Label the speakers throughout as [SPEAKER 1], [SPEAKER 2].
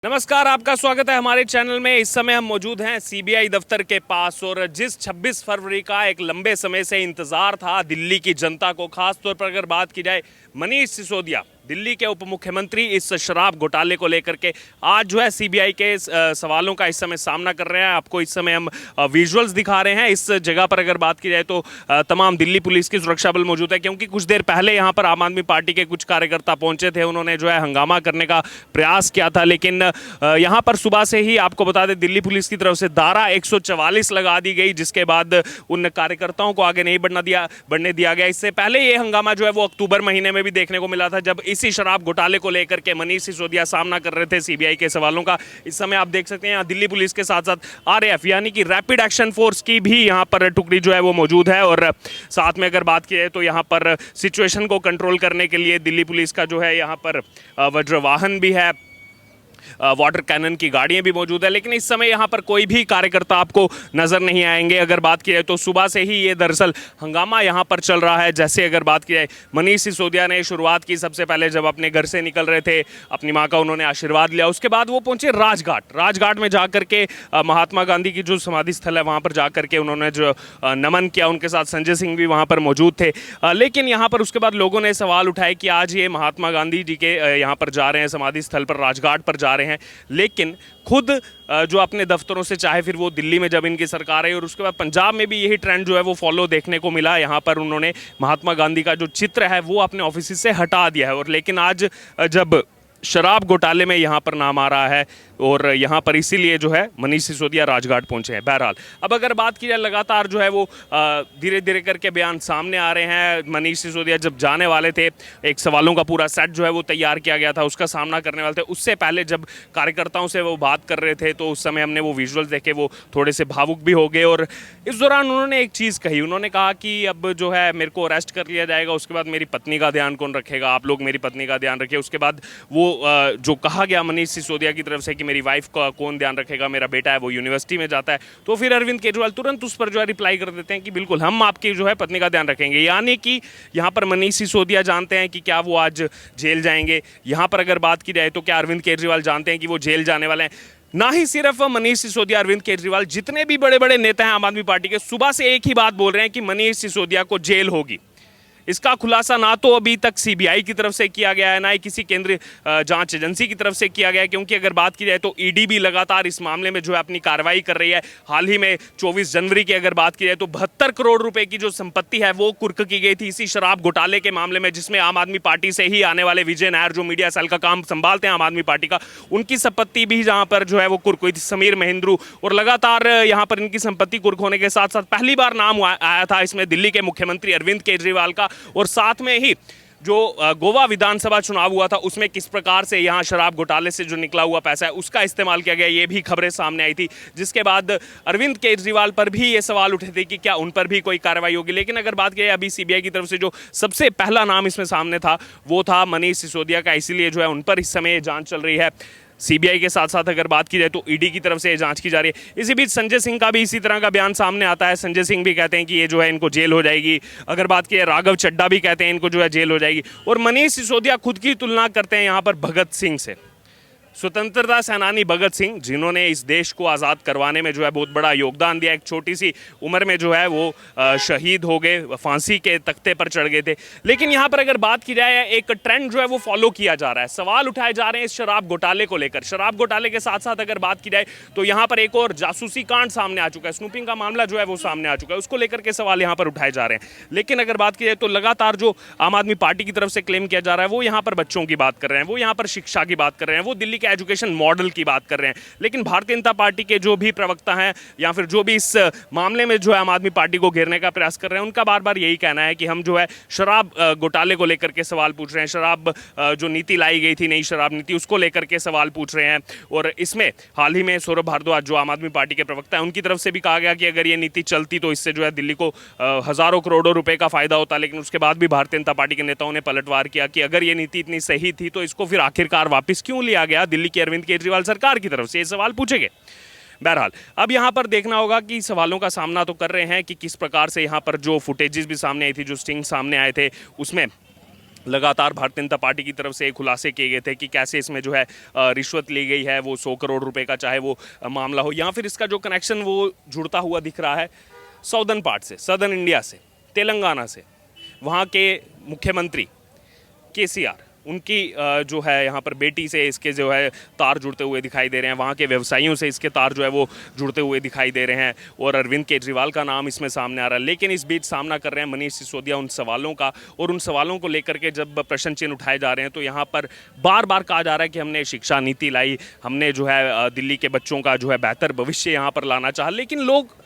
[SPEAKER 1] नमस्कार, आपका स्वागत है हमारे चैनल में। इस समय हम मौजूद हैं सीबीआई दफ्तर के पास और जिस 26 फरवरी का एक लंबे समय से इंतजार था दिल्ली की जनता को, खास तौर पर अगर बात की जाए मनीष सिसोदिया दिल्ली के उप मुख्यमंत्री इस शराब घोटाले को लेकर के आज जो है सीबीआई के सवालों का इस समय सामना कर रहे हैं। आपको इस समय हम विजुअल्स दिखा रहे हैं। इस जगह पर अगर बात की जाए तो तमाम दिल्ली पुलिस की सुरक्षा बल मौजूद है, क्योंकि कुछ देर पहले यहाँ पर आम आदमी पार्टी के कुछ कार्यकर्ता पहुंचे थे। उन्होंने जो है हंगामा करने का प्रयास किया था, लेकिन यहाँ पर सुबह से ही आपको बता दें दिल्ली पुलिस की तरफ से धारा 144 लगा दी गई, जिसके बाद उन कार्यकर्ताओं को आगे नहीं बढ़ने दिया गया। इससे पहले ये हंगामा जो है वो अक्टूबर महीने में भी देखने को मिला था, जब इसी शराब घोटाले को लेकर के मनीष सिसोदिया सामना कर रहे थे सीबीआई के सवालों का। इस समय आप देख सकते हैं यहाँ दिल्ली पुलिस के साथ साथ आरएएफ यानी कि रैपिड एक्शन फोर्स की भी यहाँ पर टुकड़ी जो है वो मौजूद है। और साथ में अगर बात की जाए तो यहाँ पर सिचुएशन को कंट्रोल करने के लिए दिल्ली पुलिस का जो है यहाँ पर वज्र वाहन भी है, वाटर कैनन की गाड़ियां भी मौजूद है। लेकिन इस समय यहां पर कोई भी कार्यकर्ता आपको नजर नहीं आएंगे। अगर बात की जाए तो सुबह से ही ये दरअसल हंगामा यहां पर चल रहा है। जैसे अगर बात की जाए मनीष सिसोदिया ने शुरुआत की, सबसे पहले जब अपने घर से निकल रहे थे, अपनी मां का उन्होंने आशीर्वाद लिया। उसके बाद वो पहुंचे राजघाट में जाकर के महात्मा गांधी की जो समाधि स्थल है वहां पर जाकर के उन्होंने जो नमन किया। उनके साथ संजय सिंह भी वहां पर मौजूद थे। लेकिन यहाँ पर उसके बाद लोगों ने सवाल उठाए कि आज ये महात्मा गांधी जी के यहाँ पर जा रहे हैं, समाधि स्थल पर राजघाट पर जा रहे हैं, लेकिन खुद जो अपने दफ्तरों से, चाहे फिर वो दिल्ली में जब इनकी सरकार आई और उसके बाद पंजाब में भी यही ट्रेंड जो है वो फॉलो देखने को मिला। यहाँ पर उन्होंने महात्मा गांधी का जो चित्र है वो अपने ऑफिस से हटा दिया है। और लेकिन आज जब शराब घोटाले में यहाँ पर नाम आ रहा है और यहाँ पर इसीलिए जो है मनीष सिसोदिया राजघाट पहुँचे हैं। बहरहाल अब अगर बात की जाए, लगातार जो है वो धीरे धीरे करके बयान सामने आ रहे हैं। मनीष सिसोदिया जब जाने वाले थे, एक सवालों का पूरा सेट जो है वो तैयार किया गया था, उसका सामना करने वाले थे। उससे पहले जब कार्यकर्ताओं से वो बात कर रहे थे तो उस समय हमने वो विजुअल्स देखे, वो थोड़े से भावुक भी हो गए। और इस दौरान उन्होंने एक चीज़ कही, उन्होंने कहा कि अब जो है मेरे को अरेस्ट कर लिया जाएगा, उसके बाद मेरी पत्नी का ध्यान कौन रखेगा, आप लोग मेरी पत्नी का ध्यान रखिए। उसके बाद वो जो कहा गया मनीष सिसोदिया की तरफ से कि मेरी वाइफ का कौन ध्यान रखेगा, मेरा बेटा है वो यूनिवर्सिटी में जाता है, तो फिर अरविंद केजरीवाल तुरंत उस पर जो है रिप्लाई कर देते हैं कि बिल्कुल हम आपकी जो है पत्नी का ध्यान रखेंगे। यानी कि यहाँ पर मनीष सिसोदिया जानते हैं कि क्या वो आज जेल जाएंगे। यहाँ पर अगर बात की जाए तो क्या अरविंद केजरीवाल जानते हैं कि वो जेल जाने वाले हैं। ना ही सिर्फ मनीष सिसोदिया, अरविंद केजरीवाल, जितने भी बड़े बड़े नेता हैं आम आदमी पार्टी के, सुबह से एक ही बात बोल रहे हैं कि मनीष सिसोदिया को जेल होगी। इसका खुलासा ना तो अभी तक सीबीआई की तरफ से किया गया है, ना ही किसी केंद्रीय जांच एजेंसी की तरफ से किया गया है, क्योंकि अगर बात की जाए तो ईडी भी लगातार इस मामले में जो है अपनी कार्रवाई कर रही है। हाल ही में 24 जनवरी की अगर बात की जाए तो 72 करोड़ रुपए की जो संपत्ति है वो कुर्क की गई थी इसी शराब घोटाले के मामले में, जिसमें आम आदमी पार्टी से ही आने वाले विजय नायर, जो मीडिया सेल का काम संभालते हैं आम आदमी पार्टी का, उनकी संपत्ति भी जहां पर जो है वो कुर्क हुई थी, समीर महेंद्रू। और लगातार यहां पर इनकी संपत्ति कुर्क होने के साथ साथ पहली बार नाम आया था इसमें दिल्ली के मुख्यमंत्री अरविंद केजरीवाल का। और साथ में ही जो गोवा विधानसभा चुनाव हुआ था उसमें किस प्रकार से यहाँ शराब घोटाले से जो निकला हुआ पैसा है उसका इस्तेमाल किया गया, ये भी खबरें सामने आई थी। जिसके बाद अरविंद केजरीवाल पर भी ये सवाल उठे थे कि क्या उन पर भी कोई कार्रवाई होगी। लेकिन अगर बात की जाए अभी सीबीआई की तरफ से जो सबसे पहला नाम इसमें सामने था वो था मनीष सिसोदिया का, इसीलिए जो है उन पर इस समय जांच चल रही है। सीबीआई के साथ साथ अगर बात की जाए तो ईडी की तरफ से जांच की जा रही है। इसी बीच संजय सिंह का भी इसी तरह का बयान सामने आता है। संजय सिंह भी कहते हैं कि ये जो है इनको जेल हो जाएगी। अगर बात की जाए राघव चड्ढा भी कहते हैं इनको जो है जेल हो जाएगी। और मनीष सिसोदिया खुद की तुलना करते हैं यहाँ पर भगत सिंह से, स्वतंत्रता सेनानी भगत सिंह, जिन्होंने इस देश को आज़ाद करवाने में जो है बहुत बड़ा योगदान दिया। एक छोटी सी उम्र में जो है वो शहीद हो गए, फांसी के तख्ते पर चढ़ गए थे। लेकिन यहाँ पर अगर बात की जाए एक ट्रेंड जो है वो फॉलो किया जा रहा है, सवाल उठाए जा रहे हैं इस शराब घोटाले को लेकर। शराब घोटाले के साथ साथ अगर बात की जाए तो यहाँ पर एक और जासूसी कांड सामने आ चुका है, स्नूपिंग का मामला जो है वो सामने आ चुका है, उसको लेकर के सवाल यहाँ पर उठाए जा रहे हैं। लेकिन अगर बात की जाए तो लगातार जो आम आदमी पार्टी की तरफ से क्लेम किया जा रहा है वो यहाँ पर बच्चों की बात कर रहे हैं, वो यहाँ पर शिक्षा की बात कर रहे हैं, वो दिल्ली के एजुकेशन मॉडल की बात कर रहे हैं। लेकिन भारतीय जनता पार्टी के जो भी प्रवक्ता हैं या फिर जो भी इस मामले में जो है आम आदमी पार्टी को घेरने का प्रयास कर रहे हैं, उनका बार बार यही कहना है कि हम जो है शराब घोटाले को लेकर के सवाल पूछ रहे हैं, शराब जो नीति लाई गई थी, नई शराब नीति, उसको लेकर के सवाल पूछ रहे हैं। और इसमें हाल ही में सौरभ भारद्वाज जो आम आदमी पार्टी के प्रवक्ता है, उनकी तरफ से भी कहा गया कि अगर ये नीति चलती तो इससे जो है दिल्ली को हजारों करोड़ों रुपए का फायदा होता। लेकिन उसके बाद भी भारतीय जनता पार्टी के नेताओं ने पलटवार किया कि अगर ये नीति इतनी सही थी तो इसको फिर आखिरकार वापस क्यों लिया गया दिल्ली की अरविंद केजरीवाल सरकार की तरफ से, ये सवाल पूछेंगे। बहरहाल अब यहाँ पर देखना होगा कि सवालों का सामना तो कर रहे हैं कि किस प्रकार से यहाँ पर जो फुटेजेस भी सामने आई थी, जो स्टिंग सामने आए थे, उसमें लगातार भारतीय जनता पार्टी की तरफ से खुलासे किए गए थे कि कैसे इसमें जो है रिश्वत ली गई है, वो 100 करोड़ रुपए का चाहे वो मामला हो, या फिर इसका जो कनेक्शन वो जुड़ता हुआ दिख रहा है साउदर्न पार्ट से, सदर्न इंडिया से, तेलंगाना से। वहाँ के मुख्यमंत्री केसीआर, उनकी जो है यहाँ पर बेटी से इसके जो है तार जुड़ते हुए दिखाई दे रहे हैं, वहाँ के व्यवसायियों से इसके तार जो है वो जुड़ते हुए दिखाई दे रहे हैं, और अरविंद केजरीवाल का नाम इसमें सामने आ रहा है। लेकिन इस बीच सामना कर रहे हैं मनीष सिसोदिया उन सवालों का, और उन सवालों को लेकर के जब प्रश्न चिन्ह उठाए जा रहे हैं तो यहाँ पर बार बार कहा जा रहा है कि हमने शिक्षा नीति लाई, हमने जो है दिल्ली के बच्चों का जो है बेहतर भविष्य यहाँ पर लाना चाहा। लेकिन लोग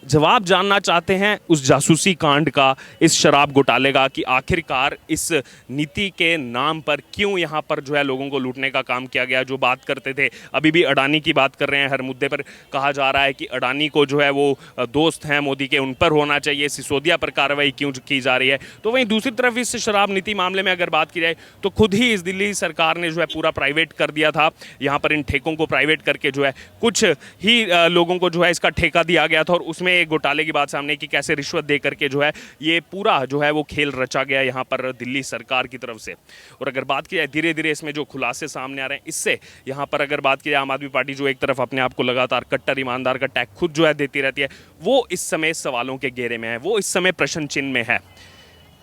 [SPEAKER 1] जवाब जानना चाहते हैं उस जासूसी कांड का, इस शराब घोटाले का, कि आखिरकार इस नीति के नाम पर क्यों यहाँ पर जो है लोगों को लूटने का काम किया गया। जो बात करते थे, अभी भी अडानी की बात कर रहे हैं, हर मुद्दे पर कहा जा रहा है कि अडानी को जो है वो दोस्त हैं मोदी के, उन पर होना चाहिए, सिसोदिया पर कार्रवाई क्यों की जा रही है। तो वहीं दूसरी तरफ इस शराब नीति मामले में अगर बात की जाए तो खुद ही इस दिल्ली सरकार ने जो है पूरा प्राइवेट कर दिया था। यहाँ पर इन ठेकों को प्राइवेट करके जो है कुछ ही लोगों को जो है इसका ठेका दिया गया था, और उसमें एक घोटाले की बात सामने की कैसे रिश्वत दे करके जो है ये पूरा जो है वो खेल रचा गया यहाँ पर दिल्ली सरकार की तरफ से। और अगर बात की जाए धीरे धीरे इसमें जो खुलासे सामने आ रहे हैं, इससे यहाँ पर अगर बात की जाए आम आदमी पार्टी जो एक तरफ अपने आप को लगातार कट्टर ईमानदार का टैग खुद जो है देती रहती है, वो इस समय सवालों के घेरे में है, वो इस समय प्रश्न चिन्ह में है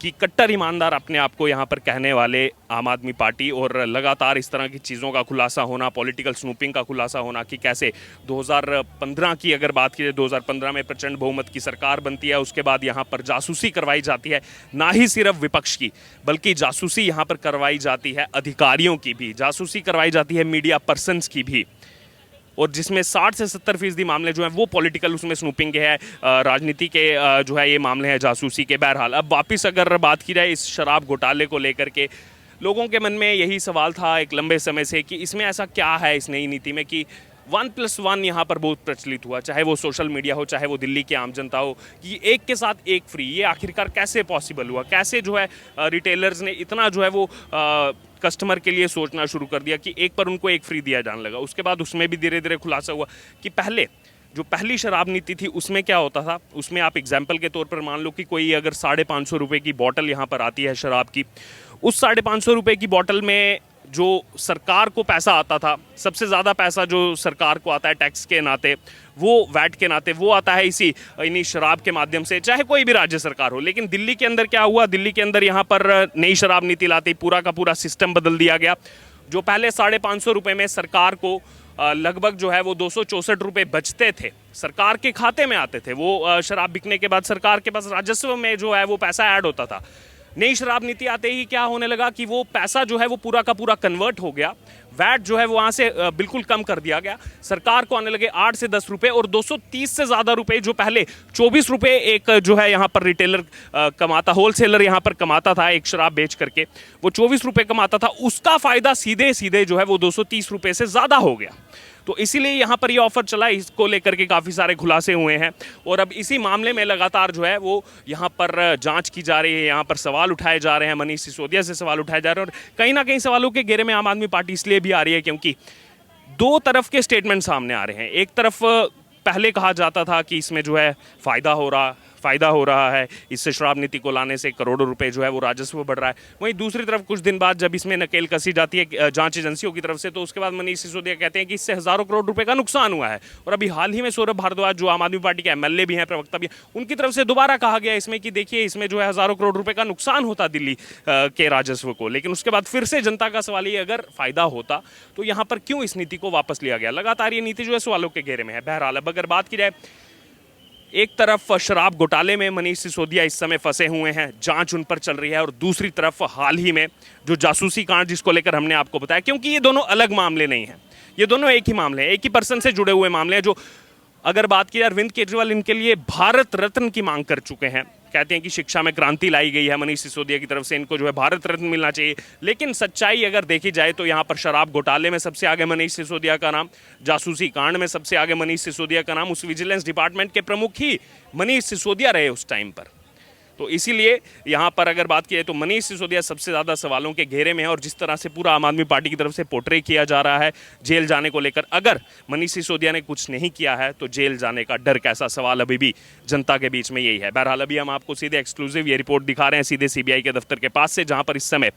[SPEAKER 1] कि कट्टर ईमानदार अपने आप को यहाँ पर कहने वाले आम आदमी पार्टी, और लगातार इस तरह की चीज़ों का खुलासा होना, पॉलिटिकल स्नूपिंग का खुलासा होना कि कैसे 2015 की अगर बात की जाए, 2015 में प्रचंड बहुमत की सरकार बनती है, उसके बाद यहाँ पर जासूसी करवाई जाती है, ना ही सिर्फ विपक्ष की बल्कि जासूसी यहाँ पर करवाई जाती है अधिकारियों की भी, जासूसी करवाई जाती है मीडिया पर्सन्स की भी, और जिसमें 60 से 70% मामले जो हैं वो पॉलिटिकल उसमें स्नूपिंग के है, राजनीति के जो है ये मामले हैं जासूसी के। बहरहाल अब वापस अगर बात की जाए इस शराब घोटाले को लेकर के, लोगों के मन में यही सवाल था एक लंबे समय से कि इसमें ऐसा क्या है इस नई नीति में कि 1+1 यहाँ पर बहुत प्रचलित हुआ, चाहे वो सोशल मीडिया हो, चाहे वो दिल्ली की आम जनता हो, कि एक के साथ एक फ्री, ये आखिरकार कैसे पॉसिबल हुआ, कैसे जो है रिटेलर्स ने इतना जो है वो कस्टमर के लिए सोचना शुरू कर दिया कि एक पर उनको एक फ्री दिया जाने लगा। उसके बाद उसमें भी धीरे धीरे खुलासा हुआ कि पहले जो पहली शराब नीति थी उसमें क्या होता था, उसमें आप एग्जाम्पल के तौर पर मान लो कि कोई अगर 550 रुपये की बॉटल यहाँ पर आती है शराब की, उस 550 रुपये की बॉटल में जो सरकार को पैसा आता था, सबसे ज़्यादा पैसा जो सरकार को आता है टैक्स के नाते, वो वैट के नाते, वो आता है इन्हीं शराब के माध्यम से, चाहे कोई भी राज्य सरकार हो। लेकिन दिल्ली के अंदर क्या हुआ, दिल्ली के अंदर यहाँ पर नई शराब नीति लाते पूरा का पूरा सिस्टम बदल दिया गया। जो पहले 550 रुपये में सरकार को लगभग जो है वो 264 रुपये बचते थे, सरकार के खाते में आते थे, वो शराब बिकने के बाद सरकार के पास राजस्व में जो है वो पैसा ऐड होता था। नई शराब नीति आते ही क्या होने लगा कि वो पैसा जो है वो पूरा का पूरा कन्वर्ट हो गया, वैट जो है वो वहाँ से बिल्कुल कम कर दिया गया, सरकार को आने लगे 8 से 10 रुपये, और 230 से ज़्यादा रुपए जो पहले 24 रुपये एक जो है यहाँ पर रिटेलर कमाता, होलसेलर यहाँ पर कमाता था एक शराब बेच करके, वो 24 रुपये कमाता था, उसका फ़ायदा सीधे सीधे जो है वो 230 रुपये से ज़्यादा हो गया। तो इसीलिए यहाँ पर ये ऑफर चला, इसको लेकर के काफ़ी सारे खुलासे हुए हैं, और अब इसी मामले में लगातार जो है वो यहाँ पर जांच की जा रही है, यहाँ पर सवाल उठाए जा रहे हैं, मनीष सिसोदिया से सवाल उठाए जा रहे हैं, और कहीं ना कहीं सवालों के घेरे में आम आदमी पार्टी इसलिए भी आ रही है क्योंकि दो तरफ के स्टेटमेंट सामने आ रहे हैं। एक तरफ पहले कहा जाता था कि इसमें जो है फ़ायदा हो रहा है, इससे शराब नीति को लाने से करोड़ों रुपए जो है वो राजस्व बढ़ रहा है। वहीं दूसरी तरफ कुछ दिन बाद जब इसमें नकेल कसी जाती है जांच एजेंसियों की तरफ से, तो उसके बाद मनीष सिसोदिया कहते हैं कि इससे हज़ारों करोड़ रुपए का नुकसान हुआ है। और अभी हाल ही में सौरभ भारद्वाज जो आम आदमी पार्टी के एमएलए भी हैं, प्रवक्ता भी हैं, उनकी तरफ से दोबारा कहा गया इसमें कि देखिए इसमें जो है हज़ारों करोड़ रुपए का नुकसान होता दिल्ली के राजस्व को। लेकिन उसके बाद फिर से जनता का सवाल ये, अगर फ़ायदा होता तो यहाँ पर क्यों इस नीति को वापस लिया गया। लगातार ये नीति जो है सवालों के घेरे में है। बहरहाल अब अगर बात की जाए, एक तरफ शराब घोटाले में मनीष सिसोदिया इस समय फंसे हुए हैं, जांच उन पर चल रही है, और दूसरी तरफ हाल ही में जो जासूसी कांड जिसको लेकर हमने आपको बताया, क्योंकि ये दोनों अलग मामले नहीं हैं, ये दोनों एक ही मामले हैं, एक ही पर्सन से जुड़े हुए मामले हैं। जो अगर बात की जाए, अरविंद केजरीवाल इनके लिए भारत रत्न की मांग कर चुके हैं, कहते हैं कि शिक्षा में क्रांति लाई गई है मनीष सिसोदिया की तरफ से, इनको जो है भारत रत्न मिलना चाहिए। लेकिन सच्चाई अगर देखी जाए तो यहाँ पर शराब घोटाले में सबसे आगे मनीष सिसोदिया का नाम, जासूसी कांड में सबसे आगे मनीष सिसोदिया का नाम, उस विजिलेंस डिपार्टमेंट के प्रमुख ही मनीष सिसोदिया रहे उस टाइम पर। तो इसीलिए यहाँ पर अगर बात की जाए तो मनीष सिसोदिया सबसे ज़्यादा सवालों के घेरे में है, और जिस तरह से पूरा आम आदमी पार्टी की तरफ से पोर्ट्रे किया जा रहा है जेल जाने को लेकर, अगर मनीष सिसोदिया ने कुछ नहीं किया है तो जेल जाने का डर कैसा, सवाल अभी भी जनता के बीच में यही है। बहरहाल अभी हम आपको सीधे एक्सक्लूसिव ये रिपोर्ट दिखा रहे हैं सीधे सीबीआई के दफ्तर के पास से, जहां पर इस समय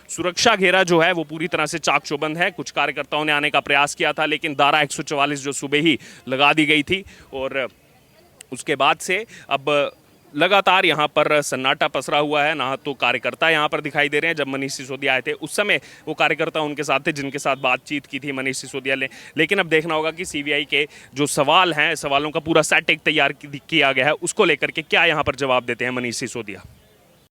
[SPEAKER 1] सुरक्षा घेरा जो है वो पूरी तरह से चाक चौबंद है। कुछ कार्यकर्ताओं ने आने का प्रयास किया था, लेकिन धारा 144 जो सुबह ही लगा दी गई थी, और उसके बाद से अब लगातार यहाँ पर सन्नाटा पसरा हुआ है। ना तो कार्यकर्ता यहाँ पर दिखाई दे रहे हैं, जब मनीष सिसोदिया आए थे उस समय वो कार्यकर्ता उनके साथ थे जिनके साथ बातचीत की थी मनीष सिसोदिया ने। लेकिन अब देखना होगा कि सीबीआई के जो सवाल हैं, सवालों का पूरा सेट एक तैयार किया गया है, उसको लेकर के क्या यहाँ पर जवाब देते हैं मनीष सिसोदिया।